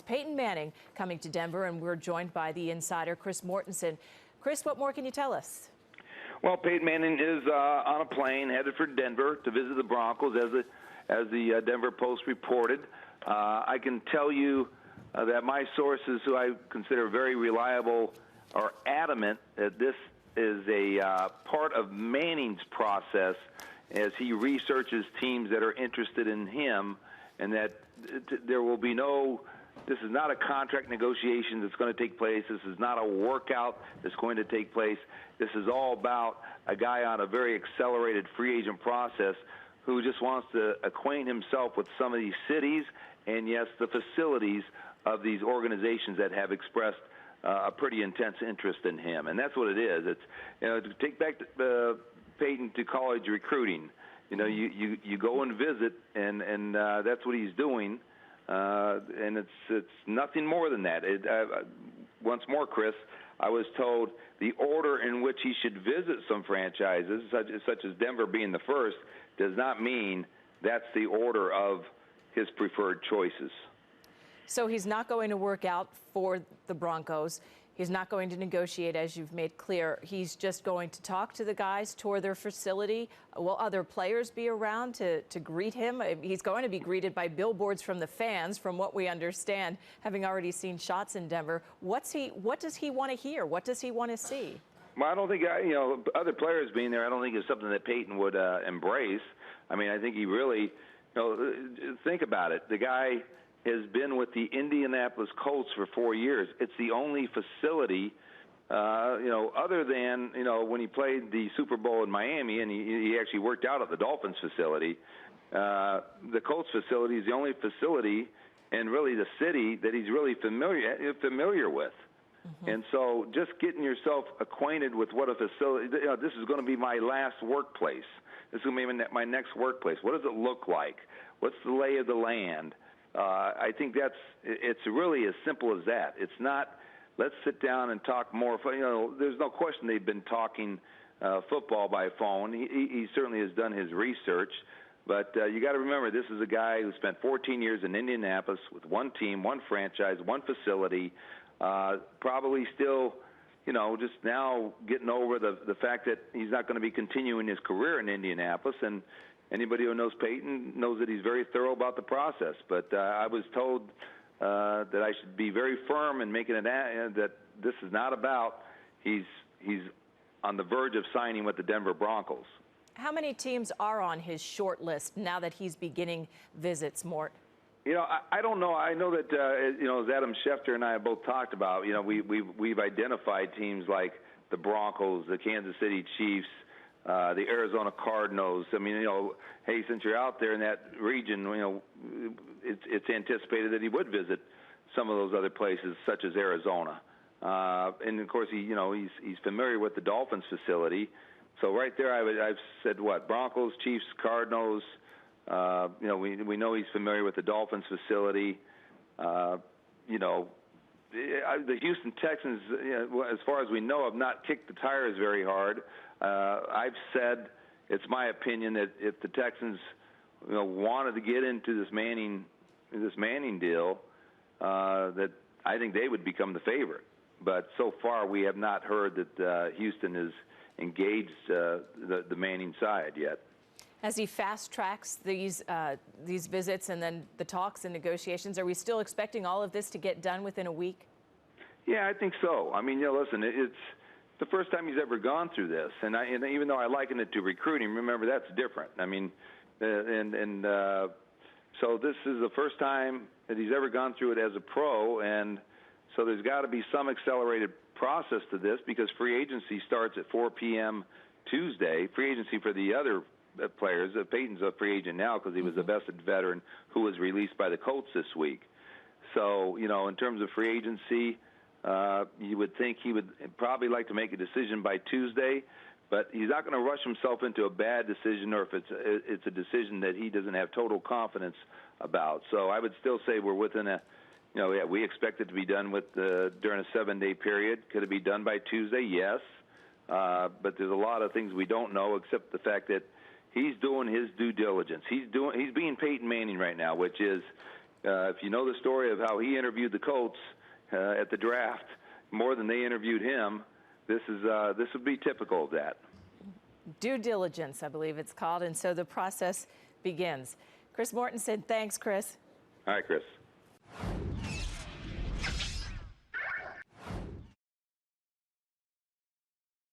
Peyton Manning coming to Denver, and we're joined by the insider, Chris Mortensen. Chris, what more can you tell us? Well, Peyton Manning is on a plane headed for Denver to visit the Broncos, as the Denver Post reported. I can tell you that my sources, who I consider very reliable, are adamant that this is a part of Manning's process as he researches teams that are interested in him, and that there will be this is not a contract negotiation that's going to take place. This is not a workout that's going to take place. This is all about a guy on a very accelerated free agent process who just wants to acquaint himself with some of these cities and, yes, the facilities of these organizations that have expressed a pretty intense interest in him. And that's what it is. It's, to take back Peyton to college recruiting. You go and visit, and that's what he's doing. And it's nothing more than that. Once more, Chris, I was told the order in which he should visit some franchises, such as Denver being the first, does not mean that's the order of his preferred choices. So he's not going to work out for the Broncos. He's not going to negotiate, as you've made clear. He's just going to talk to the guys, tour their facility. Will other players be around to greet him? He's going to be greeted by billboards from the fans, from what we understand, having already seen shots in Denver. What does he want to hear? What does he want to see? Well, I don't think, other players being there, I don't think is something that Peyton would embrace. I mean, I think he really, think about it. The guy has been with the Indianapolis Colts for 4 years. It's the only facility, other than, when he played the Super Bowl in Miami, and he actually worked out at the Dolphins facility. The Colts facility is the only facility and really the city that he's really familiar with. Mm-hmm. And so just getting yourself acquainted with what a facility, this is going to be my last workplace. This is going to be my next workplace. What does it look like? What's the lay of the land? I think it's really as simple as that. It's not, let's sit down and talk more. There's no question they've been talking football by phone. He certainly has done his research. But you got to remember, this is a guy who spent 14 years in Indianapolis with one team, one franchise, one facility, probably still, just now getting over the fact that he's not going to be continuing his career in Indianapolis. And anybody who knows Peyton knows that he's very thorough about the process. But I was told that I should be very firm in making it that this is not about he's on the verge of signing with the Denver Broncos. How many teams are on his short list now that he's beginning visits, Mort? I don't know. I know that as Adam Schefter and I have both talked about, we've identified teams like the Broncos, the Kansas City Chiefs, the Arizona Cardinals. I mean, hey, since you're out there in that region, it's anticipated that he would visit some of those other places, such as Arizona. And of course, he's familiar with the Dolphins facility. So right there, I've said Broncos, Chiefs, Cardinals. We know he's familiar with the Dolphins facility. The Houston Texans, as far as we know, have not kicked the tires very hard. I've said it's my opinion that if the Texans, wanted to get into this Manning deal, that I think they would become the favorite. But so far, we have not heard that Houston has engaged the Manning side yet. As he fast tracks these visits and then the talks and negotiations, are we still expecting all of this to get done within a week? Yeah, I think so. I mean, listen, it's the first time he's ever gone through this, and even though I liken it to recruiting, remember that's different. I mean, so this is the first time that he's ever gone through it as a pro, and so there's got to be some accelerated process to this because free agency starts at 4 p.m. Tuesday. Free agency for the other players. Peyton's a free agent now because he was a vested veteran who was released by the Colts this week. So, in terms of free agency, you would think he would probably like to make a decision by Tuesday, but he's not going to rush himself into a bad decision or if it's a decision that he doesn't have total confidence about. So I would still say we're within we expect it to be done during a 7-day period. Could it be done by Tuesday? Yes. But there's a lot of things we don't know except the fact that he's doing his due diligence. He's being Peyton Manning right now, which is, if you know the story of how he interviewed the Colts at the draft more than they interviewed him, this would be typical of that. Due diligence, I believe it's called, and so the process begins. Chris Mortensen, thanks, Chris. All right, Chris.